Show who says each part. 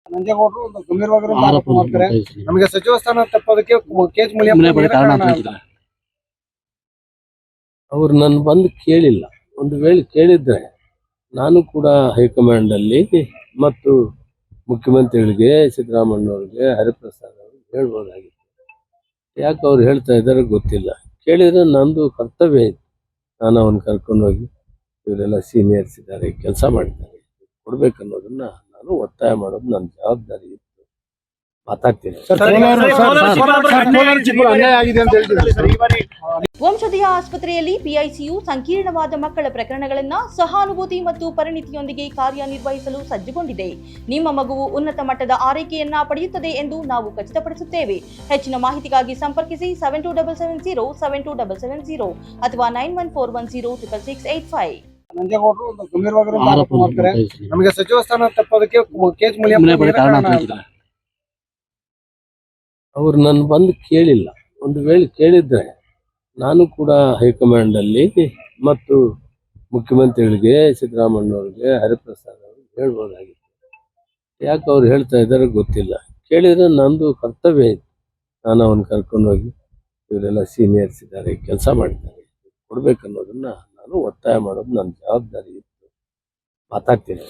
Speaker 1: ನಂಜೇಗೌಡರು ಒಂದು ಗಂಭೀರವಾಗಿರುವ ಆರೋಪ ಮಾಡ್ತಾರೆ.
Speaker 2: ಮಾಡ್ತಾರೆ.
Speaker 1: ನಮಗೆ ಸಚಿವ ಸ್ಥಾನ ತಪ್ಪೋದಕ್ಕೆ ಕೆಎಚ್ ಮುನಿಯಪ್ಪ ಕಾರಣ ಅಂತ.
Speaker 3: ಅವ್ರು ನನ್ನ ಬಂದು ಕೇಳಿಲ್ಲ. ಒಂದು ವೇಳೆ ಕೇಳಿದ್ರೆ ನಾನು ಕೂಡ ಹೈಕಮಾಂಡ್ ಅಲ್ಲಿ ಮತ್ತು ಮುಖ್ಯಮಂತ್ರಿಗಳಿಗೆ, ಸಿದ್ದರಾಮಯ್ಯವ್ರಿಗೆ, ಹರಿಪ್ರಸಾದ್ ಅವ್ರಿಗೆ ಹೇಳ್ಬೋದಾಗಿತ್ತು. ಯಾಕೆ ಅವ್ರು ಹೇಳ್ತಾ ಇದ್ದಾರೆ ಗೊತ್ತಿಲ್ಲ. ಕೇಳಿದ್ರೆ ನಂದು ಕರ್ತವ್ಯ ಇತ್ತು. ನಾನು ಅವನ್ನ ಕರ್ಕೊಂಡೋಗಿ ಇವರೆಲ್ಲ ಸೀನಿಯರ್ಸ್ ಇದ್ದಾರೆ, ಕೆಲಸ ಮಾಡಿದ್ದಾರೆ, ಕೊಡ್ಬೇಕನ್ನೋದನ್ನ ನಾನು ಒತ್ತಾಯ ಮಾಡೋದು ನನ್ನ ಜವಾಬ್ದಾರಿ ಇತ್ತು. ಮಾತಾಡ್ತೀನಿ.
Speaker 4: ವಂಶದೀಯ ಆಸ್ಪತ್ರೆಯಲ್ಲಿ ಪಿಐಸಿಯು ಸಂಕೀರ್ಣವಾದ ಮಕ್ಕಳ ಪ್ರಕರಣಗಳನ್ನು ಸಹಾನುಭೂತಿ ಮತ್ತು ಪರಿಣಿತಿಯೊಂದಿಗೆ ಕಾರ್ಯನಿರ್ವಹಿಸಲು ಸಜ್ಜುಗೊಂಡಿದೆ. ನಿಮ್ಮ ಮಗುವು ಉನ್ನತ ಮಟ್ಟದ ಆರೈಕೆಯನ್ನ ಪಡೆಯುತ್ತದೆ ಎಂದು ನಾವು ಖಚಿತಪಡಿಸುತ್ತೇವೆ. ಹೆಚ್ಚಿನ ಮಾಹಿತಿಗಾಗಿ ಸಂಪರ್ಕಿಸಿ 7270 ಅಥವಾ 9141066685.
Speaker 1: ನಂಜೇಗೌಡರು ಒಂದು ಗಂಭೀರವಾಗಿರುವ ಆರೋಪ ಮಾಡ್ತಾರೆ. ನಮಗೆ ಸಚಿವ ಸ್ಥಾನ ತಪ್ಪೋದಕ್ಕೆ ಕೆಎಚ್ ಮುನಿಯಪ್ಪ ಕಾರಣ ಅಂತ.
Speaker 3: ಅವ್ರು ನನ್ನ ಬಂದು ಕೇಳಿಲ್ಲ. ಒಂದು ವೇಳೆ ಕೇಳಿದ್ರೆ ನಾನು ಕೂಡ ಹೈಕಮಾಂಡ್ ಅಲ್ಲಿ ಮತ್ತು ಮುಖ್ಯಮಂತ್ರಿಗಳಿಗೆ, ಸಿದ್ದರಾಮಯ್ಯವ್ರಿಗೆ, ಹರಿಪ್ರಸಾದ್ ಅವ್ರಿಗೆ ಹೇಳ್ಬೋದಾಗಿತ್ತು. ಯಾಕೆ ಅವ್ರು ಹೇಳ್ತಾ ಇದ್ದಾರೆ ಗೊತ್ತಿಲ್ಲ. ಕೇಳಿದ್ರೆ ನಂದು ಕರ್ತವ್ಯ ಇತ್ತು. ನಾನು ಅವನ್ನ ಕರ್ಕೊಂಡೋಗಿ ಇವರೆಲ್ಲ ಸೀನಿಯರ್ಸ್ ಇದ್ದಾರೆ, ಕೆಲಸ ಮಾಡಿದ್ದಾರೆ, ಕೊಡ್ಬೇಕನ್ನೋದನ್ನ ನಾನು ಒತ್ತಾಯ ಮಾಡೋದು ನನ್ನ ಜವಾಬ್ದಾರಿ ಇತ್ತು. ಮಾತಾಡ್ತೀನಿ.